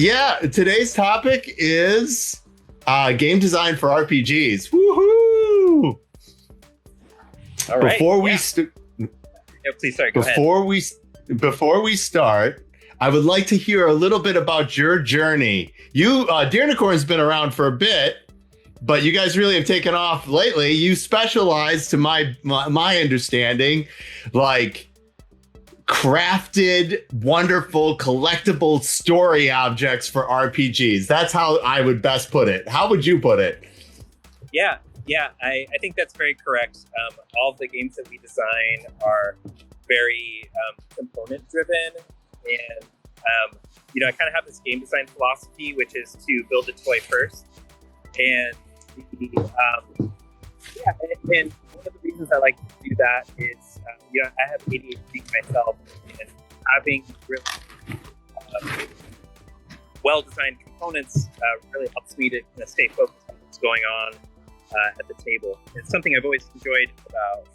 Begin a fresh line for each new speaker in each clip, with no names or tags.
Yeah, today's topic is game design for RPGs. Woohoo!
All right. Please, sorry. Go ahead.
Before we start, I would like to hear a little bit about your journey. Deernicorn's been around for a bit, but you guys really have taken off lately. You specialize, to my understanding, like crafted, wonderful, collectible story objects for RPGs. That's how I would best put it. How would you put it?
Yeah, I think that's very correct. All of the games that we design are very component driven, and I kind of have this game design philosophy, which is to build a toy first. And and one of the reasons I like to do that is, I have ADHD myself, and having really well-designed components really helps me to kind of stay focused on what's going on at the table. It's something I've always enjoyed about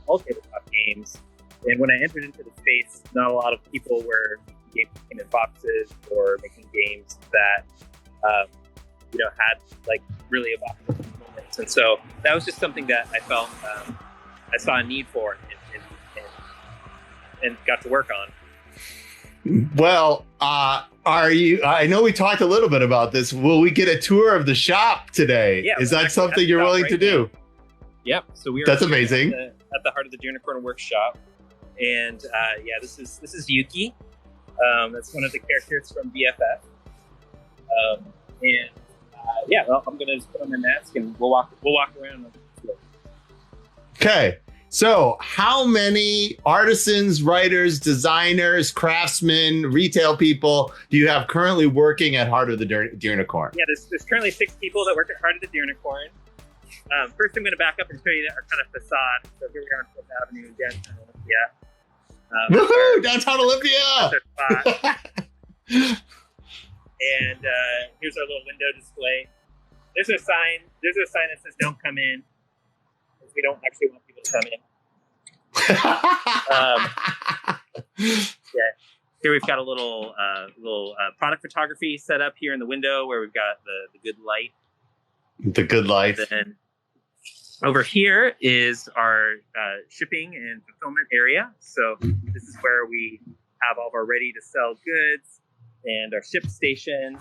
all tabletop games. And when I entered into the space, not a lot of people were making games in boxes or making games that had like really evocative components. And so that was just something that I felt I saw a need for and got to work on.
Well, I know we talked a little bit about this. Will we get a tour of the shop today?
Yeah,
is that something you're willing to do?
Yep. So
that's amazing.
At the heart of the Deernicorn workshop. And this is Yuki. That's one of the characters from BFF. I'm gonna just put on my mask and we'll walk around.
Okay. So, how many artisans, writers, designers, craftsmen, retail people do you have currently working at Heart of the Deernicorn?
Yeah, there's currently 6 people that work at Heart of the Deernicorn. First, I'm going to back up and show you our kind of facade. So here we are on 5th Avenue, downtown Olympia.
Woohoo! Downtown Olympia!
And here's our little window display. There's a sign that says "Don't come in," because we don't actually want people to come in. Here we've got a little product photography set up here in the window where we've got the good light.
The good light.
And then over here is our shipping and fulfillment area. So this is where we have all of our ready to sell goods and our ship station,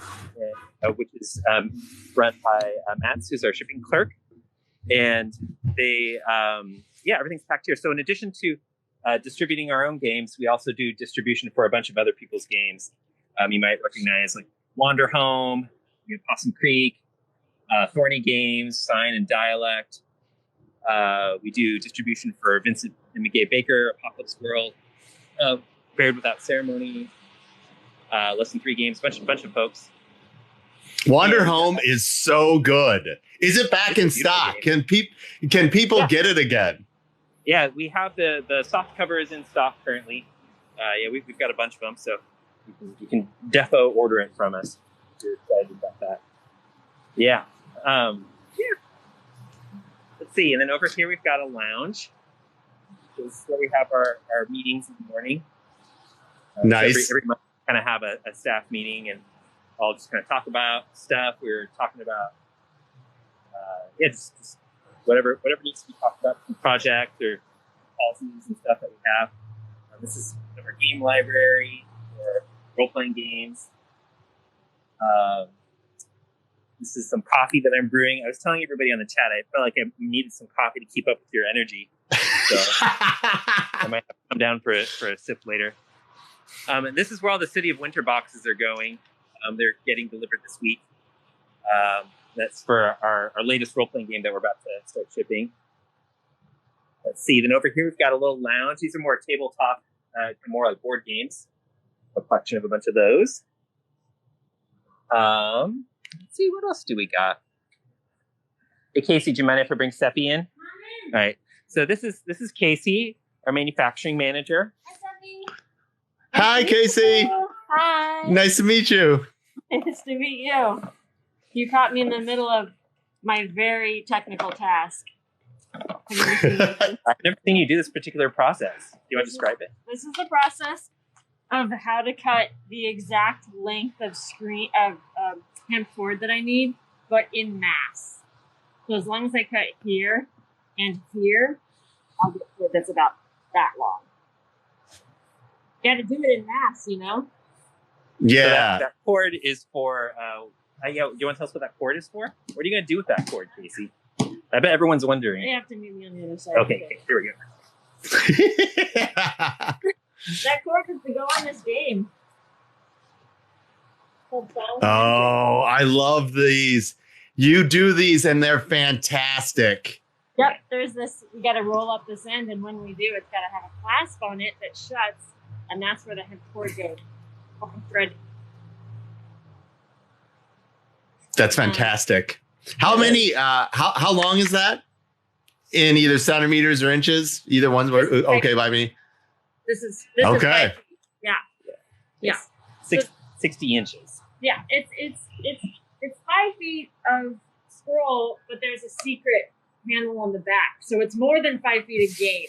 which is run by Mats, who's our shipping clerk. And they, everything's packed here. So in addition to distributing our own games, we also do distribution for a bunch of other people's games. You might recognize like Wander Home, Possum Creek, Thorny Games, Sign and Dialect. We do distribution for Vincent and McGay Baker, Apocalypse World, Buried Without Ceremony, Less Than 3 Games, bunch of folks.
Wander Home is so good. Is it back in stock? Game. Can people get it again?
Yeah, we have the soft cover is in stock currently. We've got a bunch of them, so you can defo order it from us. We're excited about that. Yeah. Let's see, and then over here we've got a lounge. This is where we have our meetings in the morning.
Nice.
So every month we kind of have a staff meeting and all just kind of talk about stuff. We're talking about just whatever needs to be talked about, from project or policies and stuff that we have. This is our game library for role-playing games. This is some coffee that I'm brewing. I was telling everybody on the chat, I felt like I needed some coffee to keep up with your energy. So I might have to come down for a sip later. And this is where all the City of Winter boxes are going. They're getting delivered this week. That's for our latest role-playing game that we're about to start shipping. Let's see. Then over here, we've got a little lounge. These are more tabletop, more like board games. A collection of a bunch of those. Let's see, what else do we got? Hey, Casey, do you mind if I bring Seppy in? All right. So this is Casey, our manufacturing manager.
Hi, Seppy.
Hi, Casey.
Hi.
Nice to meet you.
Nice to meet you. You caught me in the middle of my very technical task.
I've never seen you do this particular process. Do you want to describe it?
This is the process. of how to cut the exact length of hemp cord that I need, but in mass. So as long as I cut here and here, I'll get cord that's about that long. You got to do it in mass, you know?
Yeah.
So that cord is for, do you want to tell us what that cord is for? What are you going to do with that cord, Casey? I bet everyone's wondering.
You have to meet me on the other side.
Okay, here we go.
That cord is to go on this game.
Oh, I love these. You do these and they're fantastic.
Yep, there's this, we got to roll up this end, and when we do, it's got to have a clasp on it that shuts, and that's where the hemp cord goes. Oh, thread.
That's fantastic. How many, how long is that? In either centimeters or inches? Either one's okay by me.
This is
okay.
Yeah.
60 inches.
Yeah, it's 5 feet of scroll, but there's a secret handle on the back, so it's more than 5 feet of game.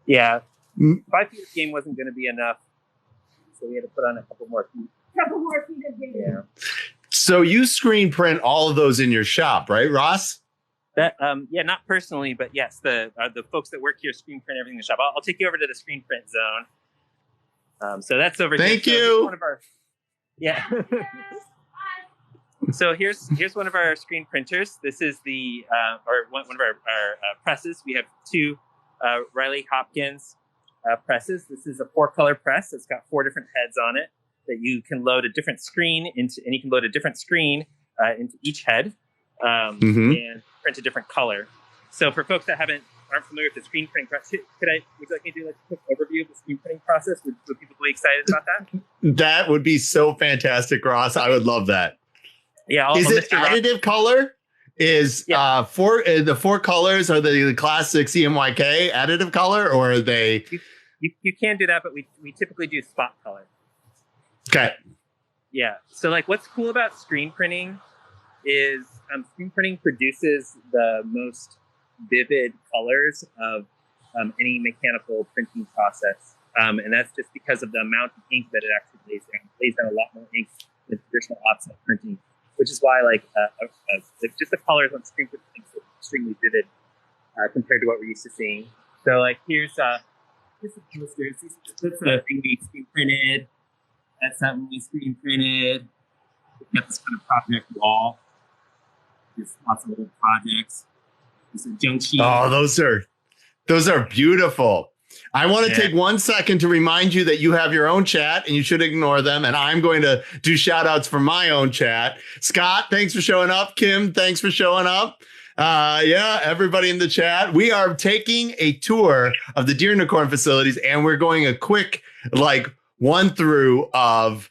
Yeah, 5 feet of game wasn't going to be enough, so we had to put on a couple more feet.
Of game.
Yeah.
So you screen print all of those in your shop, right, Ross?
That not personally, but yes, the folks that work here screen print everything in the shop. I'll take you over to the screen print zone. So that's over here.
Thank you.
One of our, yeah. So here's one of our screen printers. This is the one of our presses. We have two Riley Hopkins presses. This is a 4-color press. It's got 4 different heads on it that you can load a different screen into, and you can load a different screen into each head and print a different color. So for folks that aren't familiar with the screen printing process, would you like me to do like a quick overview of the screen printing process? Would people be excited about that?
That would be so fantastic, Ross. I would love that.
Yeah.
Is it additive color? Is the 4 colors are the classic CMYK additive color, or are they?
You can do that, but we typically do spot color.
Okay.
Yeah. So like, what's cool about screen printing is screen printing produces the most vivid colors of any mechanical printing process, and that's just because of the amount of ink that it actually lays down. It lays down a lot more ink than traditional offset printing, which is why just the colors on screen printing are extremely vivid compared to what we're used to seeing. So like here's some posters. That's a thing we screen printed. That's something we screen printed. We've got this kind of project wall. There's lots of little projects. There's a junk sheet.
Oh, those are beautiful. I want to take 1 second to remind you that you have your own chat and you should ignore them. And I'm going to do shout outs for my own chat. Scott, thanks for showing up. Kim, thanks for showing up. Everybody in the chat. We are taking a tour of the Deernicorn facilities, and we're going a quick run through of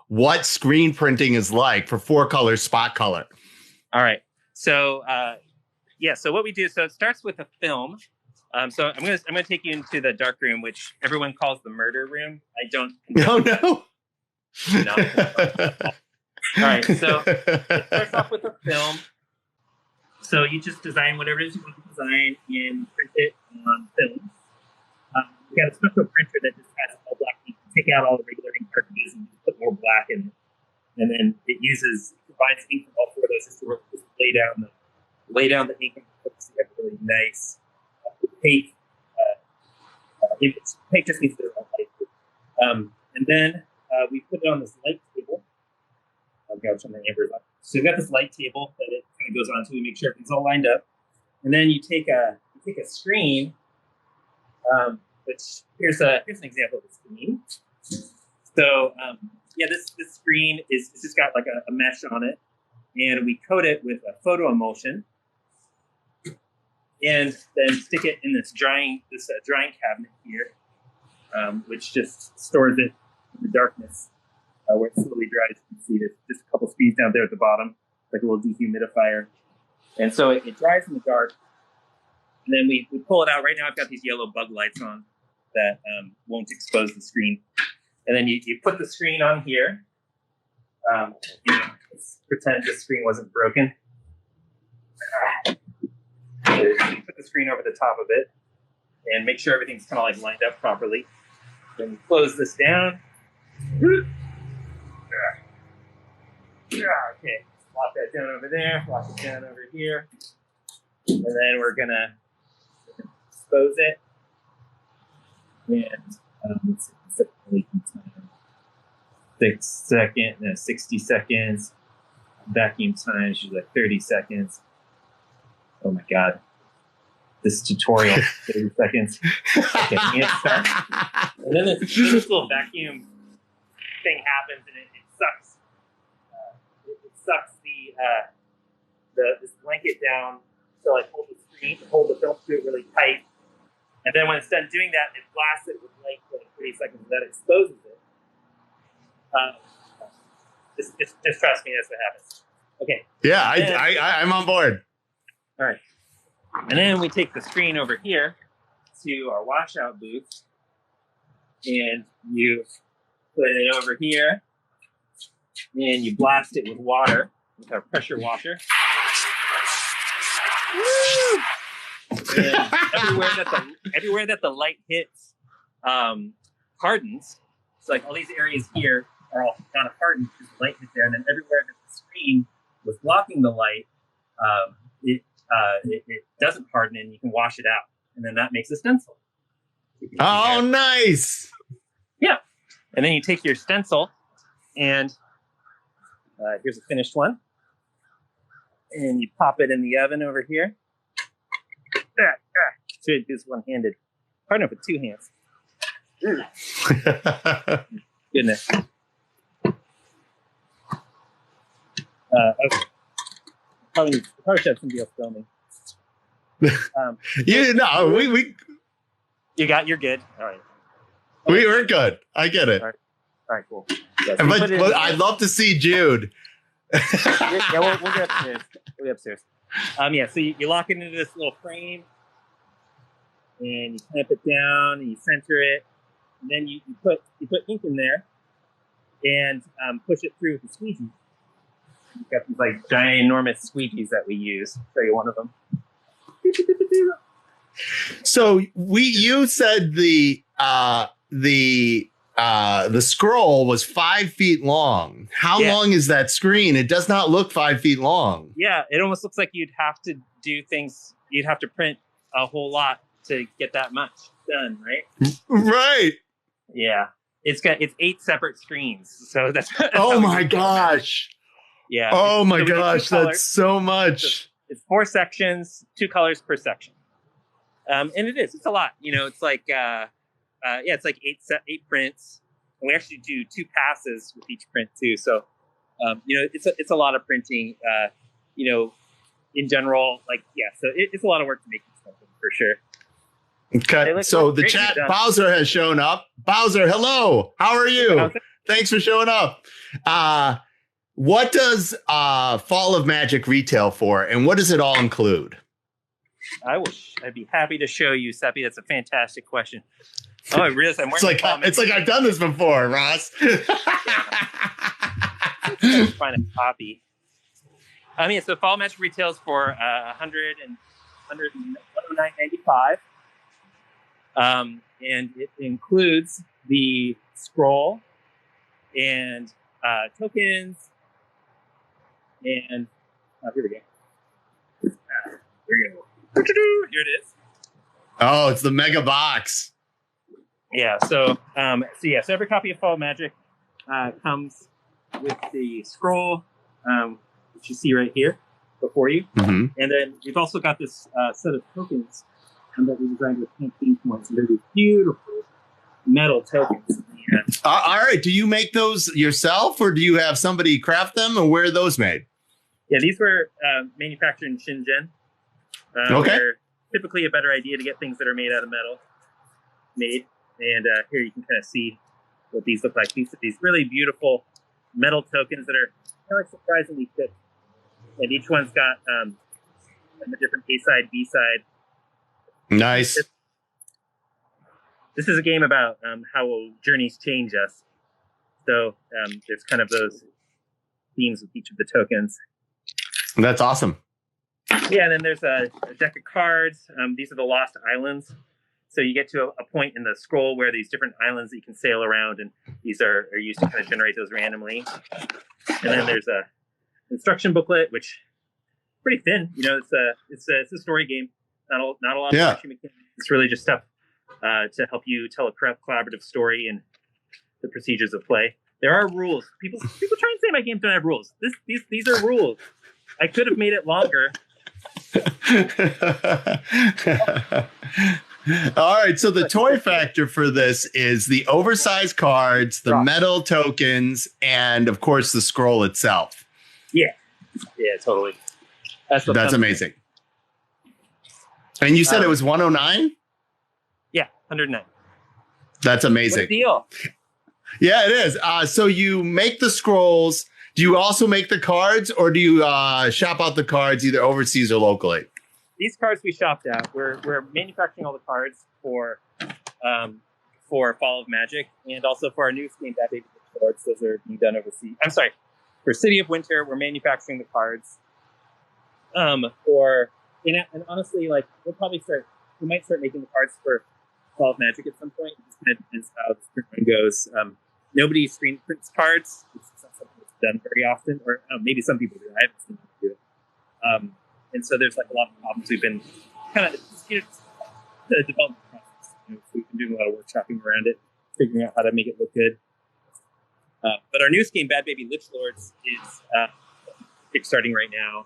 what screen printing is like for 4-color spot color.
All right. So so what we do, so it starts with a film. So I'm gonna take you into the dark room, which everyone calls the murder room. I don't.
No.
No. All right. So it starts off with a film. So you just design whatever it is you want to design and print it on film. We got a special printer that just has all black ink. You take out all the regular ink cartridges and put more black in it, and then it combines ink from all 4 of those just to lay down the ink on the so you have a really nice opaque image. Opaque just means there's no light. And then we put it on this light table. I'll turn the ambers on. So we've got this light table that it kind of goes on, so we make sure everything's all lined up. And then you take a screen. Which here's an example of the screen. So this screen is just got like a mesh on it, and we coat it with a photo emulsion, and then stick it in this drying cabinet here, which just stores it in the darkness where it slowly dries. You can see there's just a couple speeds down there at the bottom, like a little dehumidifier, and so it dries in the dark. And then we pull it out. Right now I've got these yellow bug lights on that won't expose the screen. And then you put the screen on here. Let's pretend the screen wasn't broken. You put the screen over the top of it and make sure everything's kind of like lined up properly. Then you close this down. Okay, lock that down over there, lock it down over here. And then we're gonna expose it. And let's set the leaking time. 60 seconds. Vacuum time is usually like 30 seconds. Oh my god. This tutorial, 30 seconds. Okay, start. And then this little vacuum thing happens and it sucks. It sucks this blanket down to like hold the screen, hold the film to it really tight. And then when it's done doing that, it blasts it with light for like 30 seconds and that exposes it. Just trust me, that's what happens. Okay.
Yeah, I'm on board.
All right. And then we take the screen over here to our washout booth, and you put it over here, and you blast it with water, with our pressure washer. Woo! And everywhere that the light hits hardens. So like all these areas here are all kind of hardened because the light hit there, and then everywhere that the screen was blocking the light, it doesn't harden and you can wash it out. And then that makes a stencil.
Oh, nice.
Yeah. And then you take your stencil and here's a finished one. And you pop it in the oven over here. So it is one-handed. Hard enough with two hands. Goodness. Okay. Probably should have somebody else filming. You're good. All right.
We were good. I get it.
All right, cool. Yeah, so
but I'd love to see Jude.
Yeah, we'll get upstairs. We'll get upstairs. Yeah, so you lock it into this little frame, and you clamp it down, and you center it, and then you put ink in there, and push it through with the squeegee. We've got these like ginormous squeegees that we use. I'll show you one of them.
So you said the scroll was 5 feet long. How long is that screen? It does not look 5 feet long.
Yeah, it almost looks like you'd have to do things. You'd have to print a whole lot to get that much done, right?
Right.
Yeah, it's 8 separate screens. So that's
oh my gosh.
Yeah.
Oh my gosh, that's so much.
It's 4 sections, 2 colors per section. And it's a lot. It's like it's like 8 prints. And we actually do 2 passes with each print too. So it's a lot of printing. In general, so it's a lot of work to make something for sure.
Okay. So the chat, Bowser has shown up. Bowser, hello. How are you? Thanks for showing up. What does Fall of Magic retail for, and what does it all include?
I'd be happy to show you, Seppy. That's a fantastic question. Oh, I realize I'm wearing
it's like I've done this before, Ross.
Find a copy. So Fall of Magic retails for $109.95. And it includes the scroll and tokens. And here we go. Here it is.
Oh, it's the mega box.
Yeah. So every copy of Fall of Magic comes with the scroll, which you see right here before you, and then we've also got this set of tokens that we designed with pink points. And they're these beautiful metal tokens. Yeah.
All right. Do you make those yourself, or do you have somebody craft them, or where are those made?
Yeah, these were manufactured in Shenzhen.
Okay.
They're typically a better idea to get things that are made out of metal made. And here you can kind of see what these look like. These really beautiful metal tokens that are kind of like surprisingly thick. And each one's got a different A-side, B-side.
Nice.
This is a game about how journeys change us. So there's kind of those themes with each of the tokens.
That's awesome.
Yeah, and then there's a deck of cards. These are the Lost Islands. So you get to a point in the scroll where these different islands that you can sail around, and these are used to kind of generate those randomly. And then there's a instruction booklet, which is pretty thin. It's a story game. Not a lot of action mechanics. It's really just stuff to help you tell a collaborative story and the procedures of play. There are rules. People try and say my games don't have rules. These are rules. I could have made it longer.
All right, so the toy factor for this is the oversized cards, the metal tokens, and of course the scroll itself.
Yeah, totally.
That's amazing. And you said it was 109?
Yeah, 109.
That's amazing.
What a deal.
Yeah, it is. So you make the scrolls. Do you also make the cards, or do you shop out the cards either overseas or locally?
These cards we shopped out. We're manufacturing all the cards for Fall of Magic, and also for our new game, Bad Baby cards. Those are being done overseas. I'm sorry, for City of Winter, we're manufacturing the cards. And honestly, like we might start making the cards for Fall of Magic at some point. It just kind of depends how the sprint run goes. Nobody screen prints cards. It's not something that's done very often, or maybe some people do. I haven't seen them do it. And so there's like a lot of problems. We've been kind of the development process. So we've been doing a lot of workshopping around it, figuring out how to make it look good. But our newest game, Bad Baby Lich Lords, is kickstarting right now.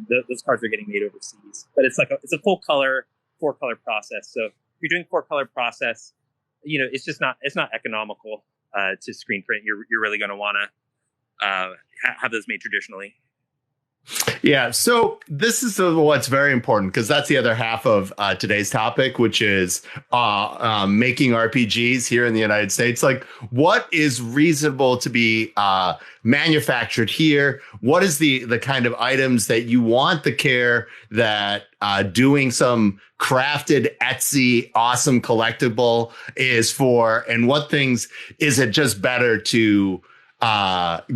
Those cards are getting made overseas, but it's a full color, 4-color process. So if you're doing 4-color process, it's not economical to screen print. You're really going to want to have those made traditionally.
Yeah, so this is what's very important, because that's the other half of today's topic, which is making RPGs here in the United States. Like, what is reasonable to be manufactured here? What is the kind of items that you want the care that doing some crafted Etsy awesome collectible is for, and what things is it just better to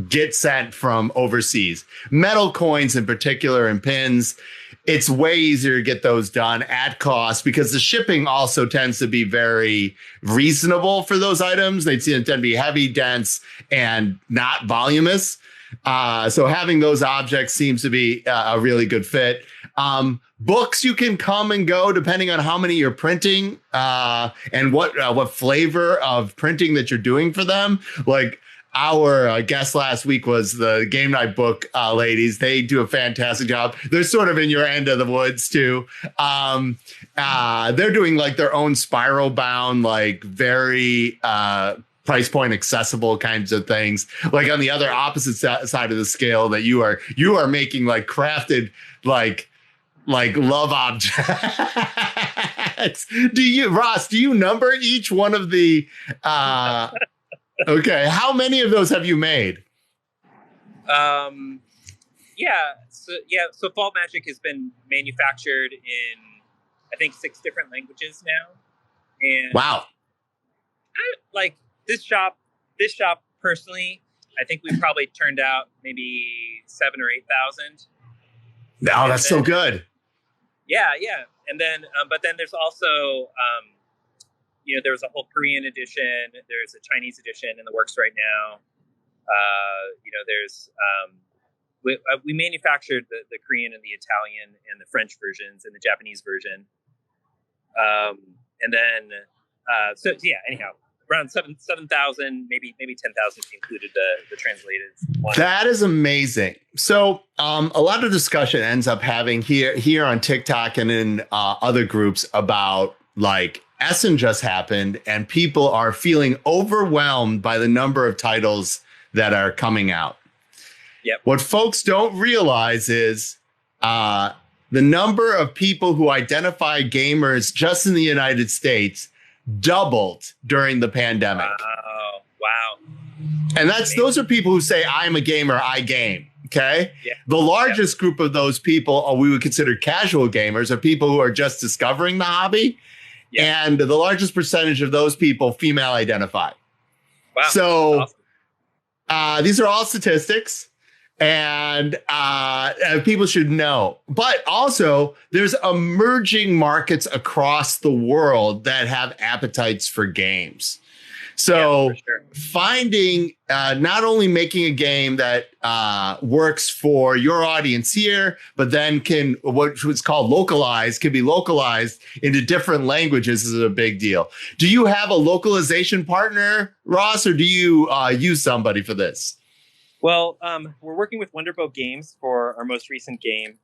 get sent from overseas? Metal coins in particular, and pins, it's way easier to get those done at cost, because the shipping also tends to be very reasonable for those items. They tend to be heavy, dense, and not voluminous. So having those objects seems to be a really good fit. Books, you can come and go depending on how many you're printing and what flavor of printing that you're doing for them. Like, our guest last week was the Game Night Book ladies. They do a fantastic job. They're sort of in your end of the woods too. They're doing like their own spiral bound, like very price point accessible kinds of things. Like on the other opposite side of the scale, that you are making like crafted like love objects. Ross, do you number each one of the okay, how many of those have you made?
So Fall Magic has been manufactured in, I think, 6 different languages now. And
wow.
This shop personally, I think we probably turned out maybe 7,000 or 8,000.
Oh, that's so good.
Yeah. And then, but then there's also, there was a whole Korean edition. There's a Chinese edition in the works right now. We manufactured the Korean and the Italian and the French versions and the Japanese version. Anyhow, around 7,000, maybe 10,000 included the translated one.
That is amazing. So a lot of discussion ends up having here on TikTok and in other groups about like Essen just happened and people are feeling overwhelmed by the number of titles that are coming out.
Yep.
What folks don't realize is the number of people who identify gamers just in the United States doubled during the pandemic.
Wow.
And those are people who say, I'm a gamer, I game. Okay. Yeah. The largest group of those people we would consider casual gamers are people who are just discovering the hobby. Yeah. And the largest percentage of those people female identify.
Wow.
So awesome. These are all statistics. and people should know. But also, there's emerging markets across the world that have appetites for games. So finding, not only making a game that works for your audience here, but then can, what's called localized, can be localized into different languages is a big deal. Do you have a localization partner, Ross, or do you use somebody for this?
Well, we're working with Wonderbow Games for our most recent game,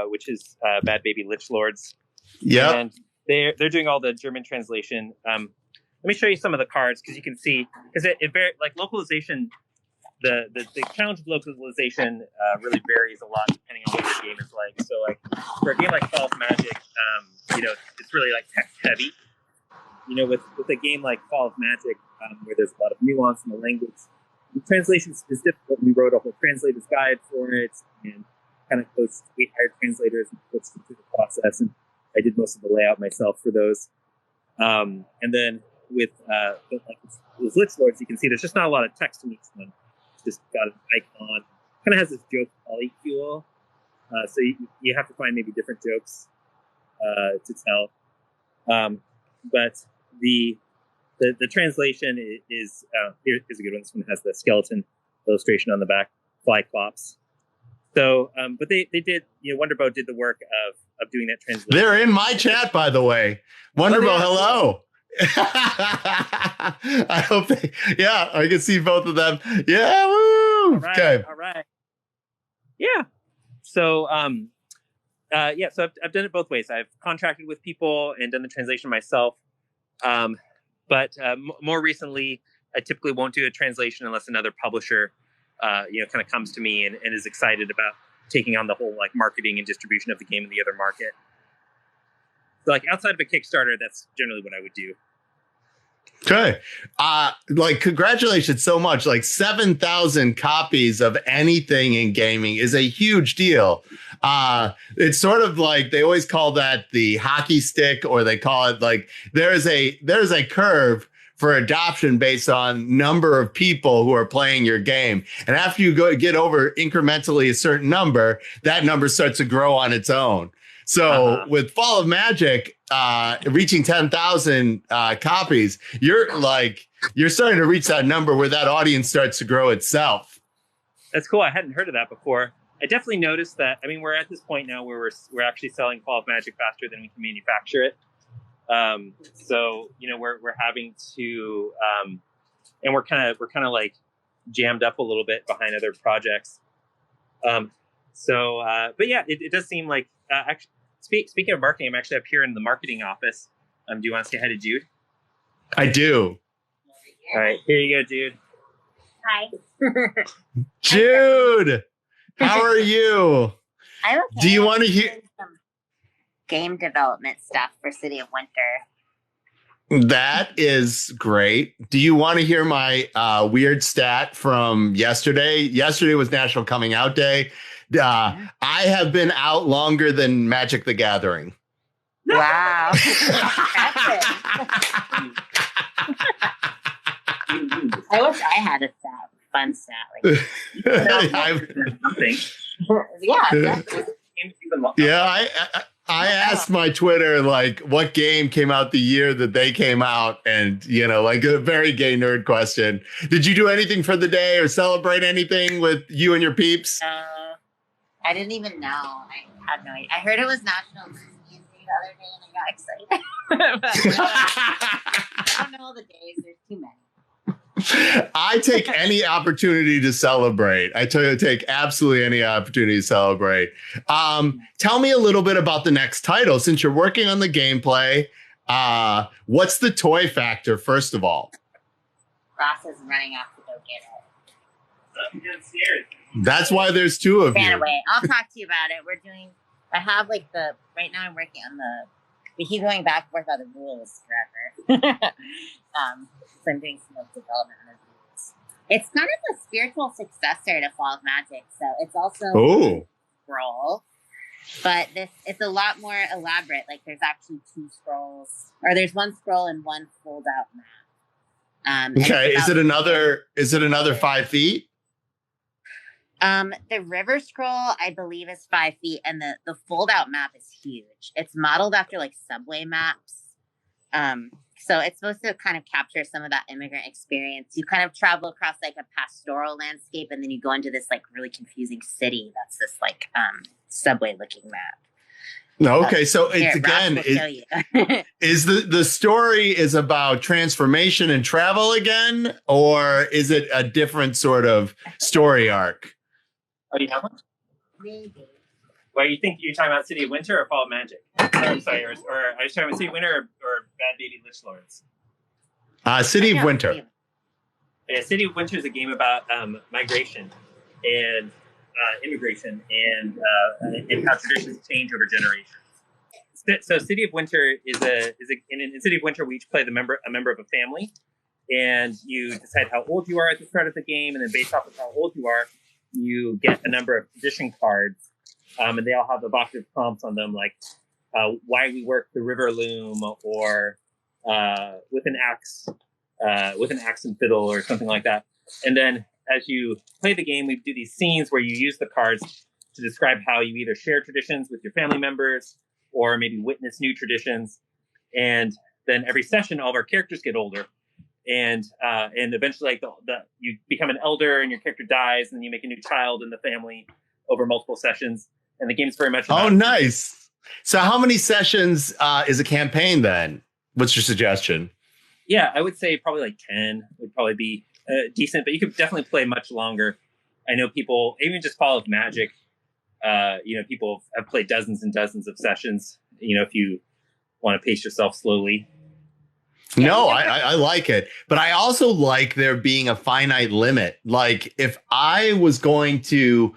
which is Bad Baby Lich Lords.
Yeah.
And they're doing all the German translation. Let me show you some of the cards because you can see, because it very, like localization, the challenge of localization really varies a lot depending on what the game is like. So like for a game like Fall of Magic, it's really like text heavy. With a game like Fall of Magic, where there's a lot of nuance in the language, the translation is difficult. We wrote a whole translator's guide for it and kind of coached, we hired translators and coached them through the process. And I did most of the layout myself for those. And then with those Lich Lords, you can see there's just not a lot of text in each one. It's just got an icon. Kind of has this joke polycule. So you have to find maybe different jokes to tell. But the translation is here's a good one. This one has the skeleton illustration on the back, fly clops. So, but they did, Wonderbow did the work of doing that translation.
They're in my chat, by the way. Wonderbow, hello. I hope I can see both of them. Yeah, woo! Okay.
All right. Yeah. So, so I've done it both ways. I've contracted with people and done the translation myself. But more recently, I typically won't do a translation unless another publisher, kind of comes to me and is excited about taking on the whole like marketing and distribution of the game in the other market. So like outside of a Kickstarter, that's generally what I would do.
Okay. Congratulations so much. Like 7,000 copies of anything in gaming is a huge deal. It's sort of like they always call that the hockey stick, or they call it like there's a curve for adoption based on number of people who are playing your game. And after you get over incrementally a certain number, that number starts to grow on its own. So with Fall of Magic reaching 10,000 copies, you're starting to reach that number where that audience starts to grow itself.
That's cool. I hadn't heard of that before. I definitely noticed that. I mean, we're at this point now where we're actually selling Fall of Magic faster than we can manufacture it. So we're having to, and we're kind of like jammed up a little bit behind other projects. But yeah, it does seem like actually. Speaking of marketing, I'm actually up here in the marketing office. Do you want to say hi to Jude?
I do.
All right, here you go, Jude.
Hi.
Jude, how are you?
I'm okay.
Do you want to hear
some game development stuff for City of Winter?
That is great. Do you want to hear my weird stat from yesterday? Yesterday was National Coming Out Day. I have been out longer than Magic the Gathering.
Wow. I wish I had a fun stat like
Something.
yeah.
Yeah, I asked my Twitter, like, what game came out the year that they came out? And, like a very gay nerd question. Did you do anything for the day or celebrate anything with you and your peeps?
I didn't even know. I had no idea. I heard it was National Lesbian Day the other day and I got excited. I don't know all the days. There's too many.
I take any opportunity to celebrate. I take absolutely any opportunity to celebrate. Tell me a little bit about the next title. Since you're working on the gameplay, what's the toy factor, first of all?
Ross is running off to go get it.
I'm getting scared.
That's why there's two of you.
Anyway, I'll talk to you about it. I have right now I'm working on we keep going back and forth on the rules forever. So I'm doing some development on the rules. It's kind of a spiritual successor to Fall of Magic. So it's also a scroll, but it's a lot more elaborate. Like there's actually 2 scrolls, or there's 1 scroll and 1 fold out map.
Okay. Is it another 5 feet?
The river scroll, I believe, is 5 feet, and the fold out map is huge. It's modeled after like subway maps. So it's supposed to kind of capture some of that immigrant experience. You kind of travel across like a pastoral landscape, and then you go into this like really confusing city that's this like subway looking map.
No, okay, so it's
Here,
again,
Ross will show you.
is the story is about transformation and travel again, or is it a different sort of story arc?
Oh, you have one?
Maybe.
Well, you think you're talking about City of Winter or Fall of Magic? I'm sorry, or I was talking about City of Winter or Bad Baby Lich Lords.
City of Winter.
Yeah, City of Winter is a game about migration and immigration and how traditions change over generations. So City of Winter is in City of Winter we each play a member of a family, and you decide how old you are at the start of the game, and then based off of how old you are, you get a number of tradition cards, and they all have evocative prompts on them, like why we work the river loom, or with an axe and fiddle, or something like that. And then as you play the game, we do these scenes where you use the cards to describe how you either share traditions with your family members or maybe witness new traditions. And then every session, all of our characters get older. And eventually, like you become an elder, and your character dies, and then you make a new child in the family over multiple sessions. And the game's very much about
Nice. So how many sessions is a campaign then? What's your suggestion?
Yeah, I would say probably like 10 would probably be decent, but you could definitely play much longer. I know people, even just Fall of Magic, people have played dozens and dozens of sessions, if you want to pace yourself slowly.
No, I like it. But I also like there being a finite limit. Like if I was going to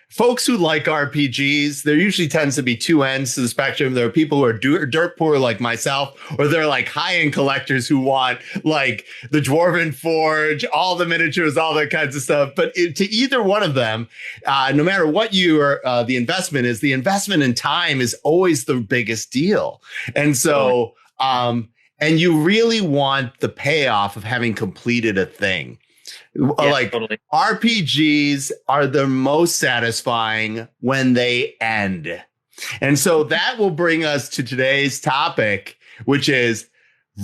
folks who like RPGs, there usually tends to be two ends to the spectrum. There are people who are dirt poor like myself, or they're like high-end collectors who want like the Dwarven Forge, all the miniatures, all that kinds of stuff. But to either one of them, no matter what the investment is, the investment in time is always the biggest deal. And so, and you really want the payoff of having completed a thing. Yeah, totally. RPGs are the most satisfying when they end. And so that will bring us to today's topic, which is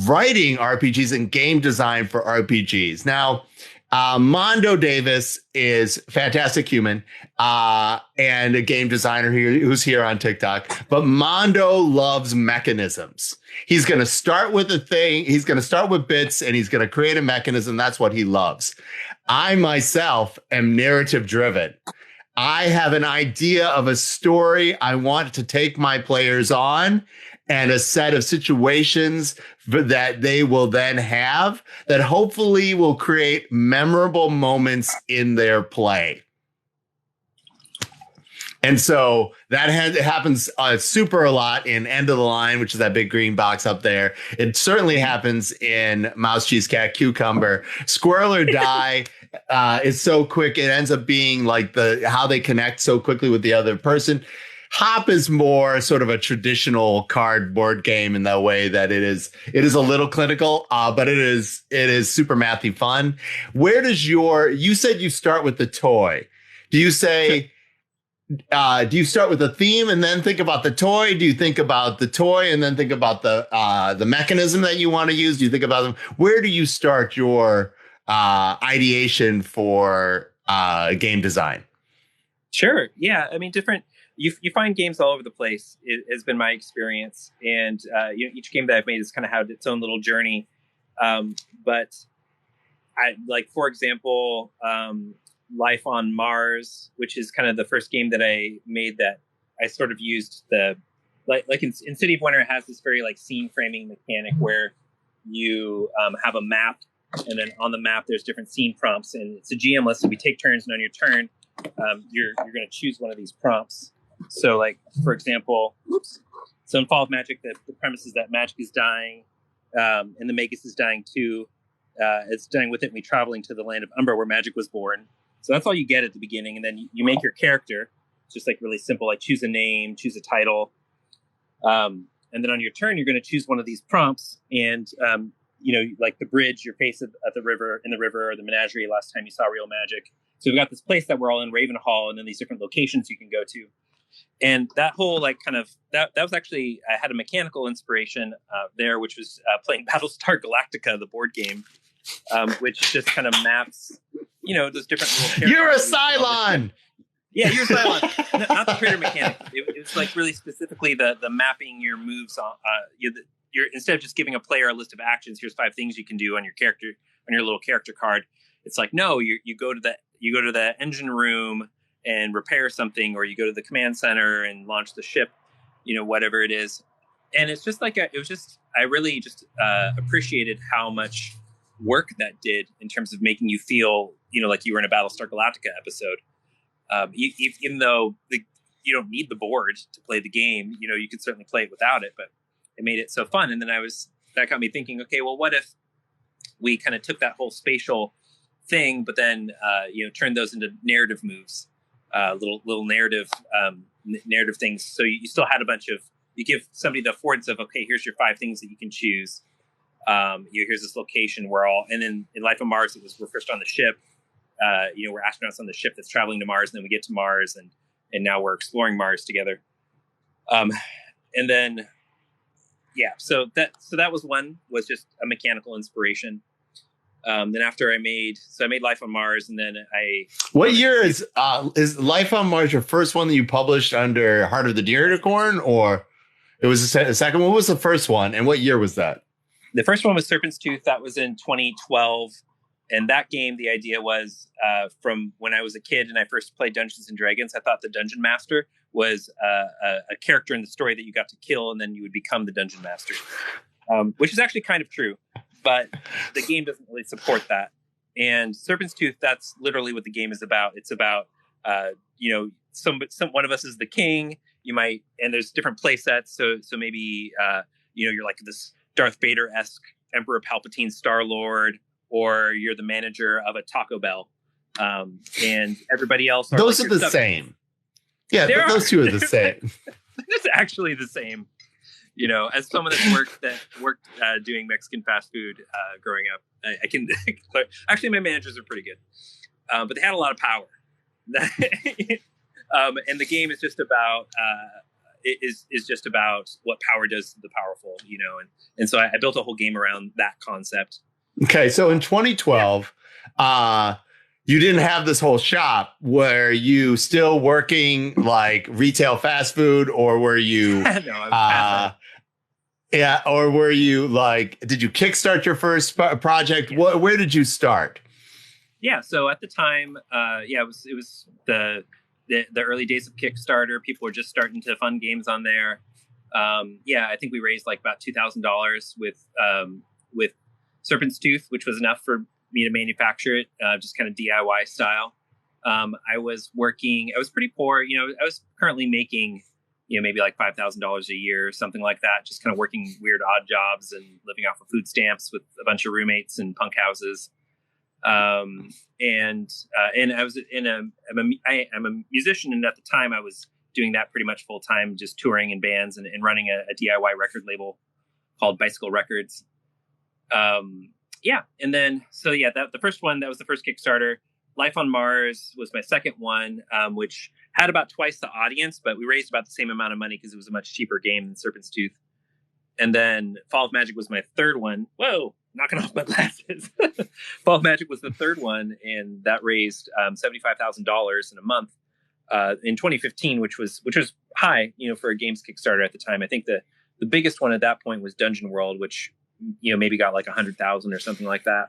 writing RPGs and game design for RPGs. Now, Mondo Davis is a fantastic human and a game designer who's here on TikTok. But Mondo loves mechanisms. He's going to start with a thing. He's going to start with bits, and he's going to create a mechanism. That's what he loves. I myself am narrative driven. I have an idea of a story I want to take my players on, and a set of situations that they will then have that hopefully will create memorable moments in their play. And so that happens super a lot in End of the Line, which is that big green box up there. It certainly happens in Mouse, Cheese, Cat, Cucumber. Squirrel or Die is so quick. It ends up being like how they connect so quickly with the other person. Hop is more sort of a traditional cardboard game in the way that it is a little clinical, but it is super mathy fun. Where does you said you start with the toy. Do you say, do you start with the theme and then think about the toy? Do you think about the toy and then think about the mechanism that you want to use? Do you think about them? Where do you start your ideation for game design?
Sure. Yeah. I mean, you find games all over the place. It has been my experience, and each game that I've made has kind of had its own little journey. But I like, for example, Life on Mars, which is kind of the first game that I made that I sort of used like in City of Winter, it has this very like scene framing mechanic where you have a map, and then on the map there's different scene prompts, and it's a GM list. So we take turns, and on your turn, you're going to choose one of these prompts. So, like, for example, so in Fall of Magic, the premise is that magic is dying, and the Magus is dying too. It's dying with it, and we're traveling to the land of Umber where magic was born. So that's all you get at the beginning, and then you make your character. It's just like really simple, like choose a name, choose a title. And then on your turn, you're going to choose one of these prompts, and like the bridge, your face at the river, in the river, or the menagerie last time you saw real magic. So we've got this place that we're all in Ravenhall, and then these different locations you can go to. And that whole like kind of that was actually, I had a mechanical inspiration there, which was playing Battlestar Galactica, the board game, which just kind of maps, those different little characters.
You're a Cylon.
Yeah, you're a Cylon. Not the creator mechanic. It was like really specifically the mapping your moves on. You're instead of just giving a player a list of actions, here's 5 things you can do on your little character card. It's like, no, you go to the engine room and repair something, or you go to the command center and launch the ship, whatever it is. And it's just like I really just appreciated how much work that did in terms of making you feel, like you were in a Battlestar Galactica episode. Even though you don't need the board to play the game, you could certainly play it without it, but it made it so fun. And then that got me thinking, okay, well, what if we kind of took that whole spatial thing, but then, turned those into narrative moves, little narrative things. So you still had you give somebody the affordance of, okay, here's your 5 things that you can choose. Here's this location and then in Life on Mars, we're first on the ship. We're astronauts on the ship that's traveling to Mars, and then we get to Mars, and now we're exploring Mars together. And then, so that was just a mechanical inspiration. Then after I made Life on Mars, and then
What year is Life on Mars your first one that you published under Heart of the Deernicorn, or it was the second? What was the first one, and what year was that?
The first one was Serpent's Tooth. That was in 2012. And that game, the idea was from when I was a kid and I first played Dungeons and Dragons, I thought the Dungeon Master was a character in the story that you got to kill, and then you would become the Dungeon Master, which is actually kind of true. But the game doesn't really support that. And Serpent's Tooth, that's literally what the game is about. It's about, one of us is the king. And there's different play sets. So maybe, you're like this Darth Vader-esque Emperor Palpatine Star-Lord, or you're the manager of a Taco Bell. And everybody else.
Those are the same. Yeah, those two are the same.
It's actually the same. As someone that worked doing Mexican fast food growing up, I can actually my managers are pretty good, but they had a lot of power. And the game is just about is just about what power does to the powerful, and so I built a whole game around that concept.
Okay, so in 2012, you didn't have this whole shop. Were you still working like retail fast food, or were you?
No,
or were you like? Did you kickstart your first project?
Yeah.
Where did you start?
Yeah, so at the time, it was the early days of Kickstarter. People were just starting to fund games on there. I think we raised like about $2,000 with Serpent's Tooth, which was enough for me to manufacture it, just kind of DIY style. I was pretty poor. I was currently making, maybe like $5,000 a year or something like that, just kind of working weird odd jobs and living off of food stamps with a bunch of roommates in punk houses. And I was I'm a musician, and at the time I was doing that pretty much full time, just touring in bands and running a DIY record label called Bicycle Records. And then the first one, that was the first Kickstarter. Life on Mars was my second one, which had about twice the audience, but we raised about the same amount of money because it was a much cheaper game than Serpent's Tooth. And then Fall of Magic was my third one. Whoa, knocking off my glasses. Fall of Magic was the third one, and that raised $75,000 in a month in 2015, which was high, for a games Kickstarter at the time. I think the biggest one at that point was Dungeon World, which maybe got like 100,000 or something like that.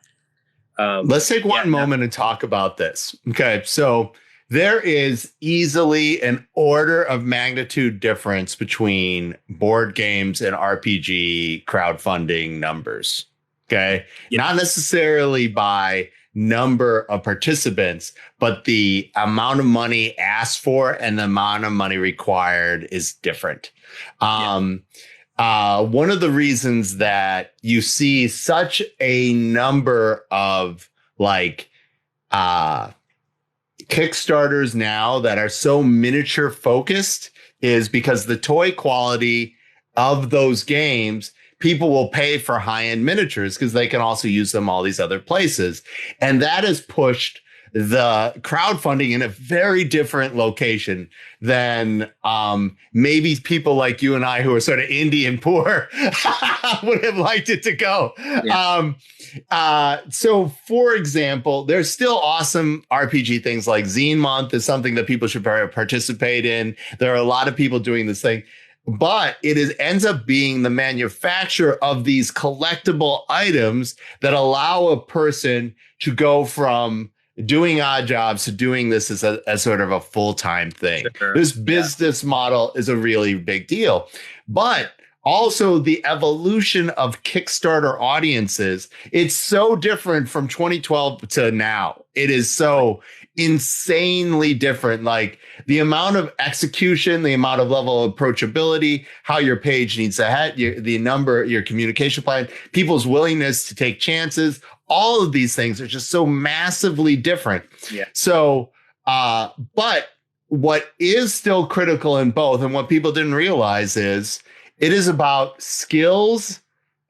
Let's take one moment and talk about this. Okay, so there is easily an order of magnitude difference between board games and RPG crowdfunding numbers. Okay, not necessarily by number of participants, but the amount of money asked for and the amount of money required is different. One of the reasons that you see such a number of Kickstarters now that are so miniature focused is because the toy quality of those games, people will pay for high-end miniatures because they can also use them all these other places. And that has pushed the crowdfunding in a very different location than maybe people like you and I who are sort of indie and poor would have liked it to go. Yeah. So, for example, there's still awesome RPG things like Zine Month is something that people should participate in. There are a lot of people doing this thing. But ends up being the manufacture of these collectible items that allow a person to go from doing odd jobs to doing this as sort of a full-time thing. Sure. This business model is a really big deal. But also the evolution of Kickstarter audiences, it's so different from 2012 to now. It is so insanely different. Like the amount of execution, the amount of level of approachability, how your page needs to head, your communication plan, people's willingness to take chances, all of these things are just so massively different. Yeah. So, but what is still critical in both, and what people didn't realize is it is about skills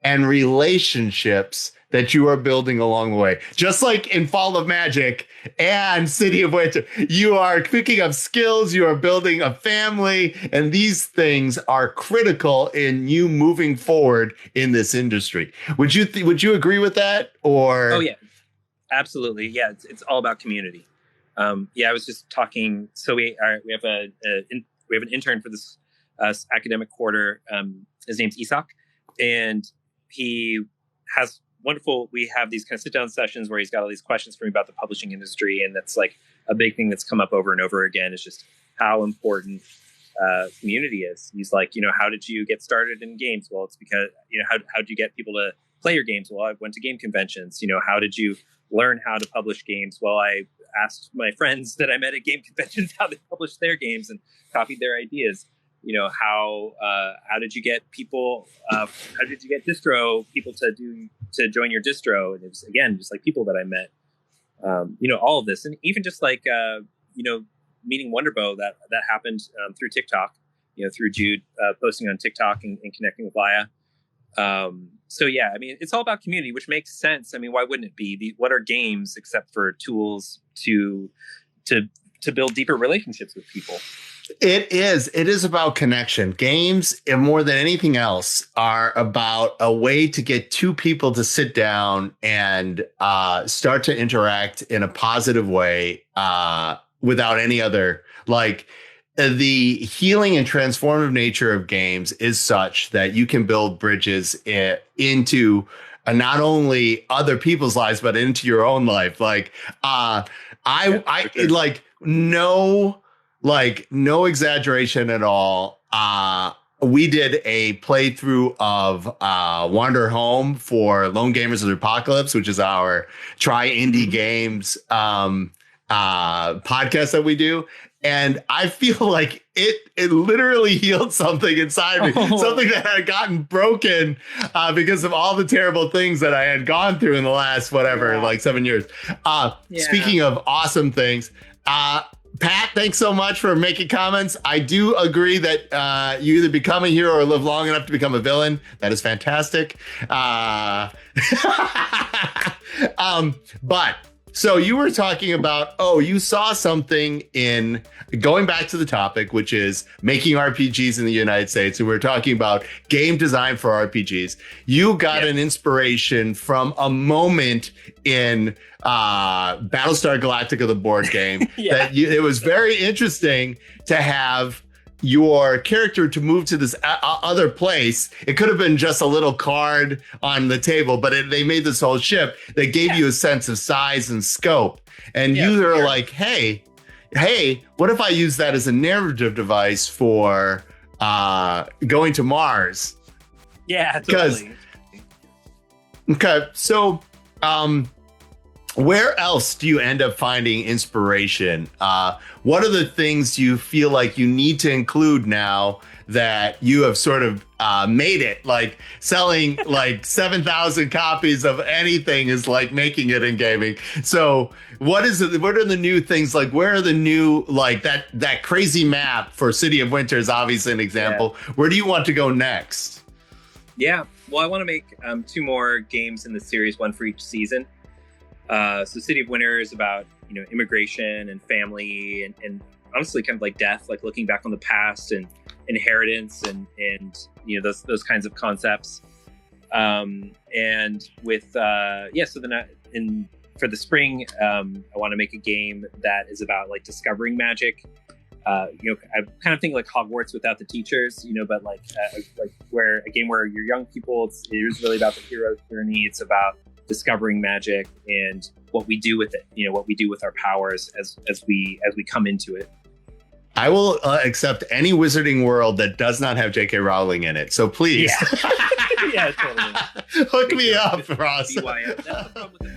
and relationships that you are building along the way. Just like in Fall of Magic and City of Winter, you are picking up skills, you are building a family, and these things are critical in you moving forward in this industry. Would you agree with that? Or
oh yeah, absolutely. Yeah, it's all about community. I was just talking. So we have an intern for this academic quarter. His name's Isak, and he has wonderful. We have these kind of sit down sessions where he's got all these questions for me about the publishing industry. And that's like a big thing that's come up over and over again is just how important community is. He's like, how did you get started in games? Well, it's because, how did you get people to play your games? Well, I went to game conventions. How did you learn how to publish games? Well, I asked my friends that I met at game conventions how they published their games and copied their ideas. How did you get people? How did you get distro people to join your distro? And it was again just like people that I met. All of this, and even just like meeting Wonderbow that happened through TikTok. Through Jude posting on TikTok and connecting with Laya. It's all about community, which makes sense. I mean, why wouldn't it be? What are games except for tools to build deeper relationships with people?
It is about connection. Games, and more than anything else, are about a way to get two people to sit down and start to interact in a positive way without any other, like, the healing and transformative nature of games is such that you can build bridges into not only other people's lives, but into your own life. Like, no exaggeration at all. We did a playthrough of Wander Home for Lone Gamers of the Apocalypse, which is our Try Indie Games podcast that we do. And I feel like it literally healed something inside me, something that had gotten broken because of all the terrible things that I had gone through in the last, like 7 years. Speaking of awesome things, Pat, thanks so much for making comments. I do agree that you either become a hero or live long enough to become a villain. That is fantastic. But so you were talking about, you saw something in going back to the topic, which is making RPGs in the United States. And we're talking about game design for RPGs. You got an inspiration from a moment in Battlestar Galactica, the board game. It was very interesting to have your character to move to this other place. It could have been just a little card on the table, but they made this whole ship that gave you a sense of size and scope. And you were like, hey, what if I use that as a narrative device for going to Mars?
Yeah, totally.
Okay, so where else do you end up finding inspiration? What are the things you feel like you need to include now that you have sort of made it? Like selling like 7,000 copies of anything is like making it in gaming. So what are the new things? Like where are the new, like that crazy map for City of Winter is obviously an example. Yeah. Where do you want to go next?
Yeah. Well, I want to make 2 more games in the series, one for each season. So City of Winter is about, immigration and family and honestly kind of like death, like looking back on the past and inheritance and those kinds of concepts. And with so then for the spring, I want to make a game that is about like discovering magic. I kind of think like Hogwarts without the teachers, but like where a game where you're young people, it is really about the hero's journey. It's about discovering magic and what we do with it, what we do with our powers as we come into it.
I will accept any Wizarding World that does not have J.K. Rowling in it. So please,
Yeah, totally.
Hook me up, Ross.
BYF. That's the problem with the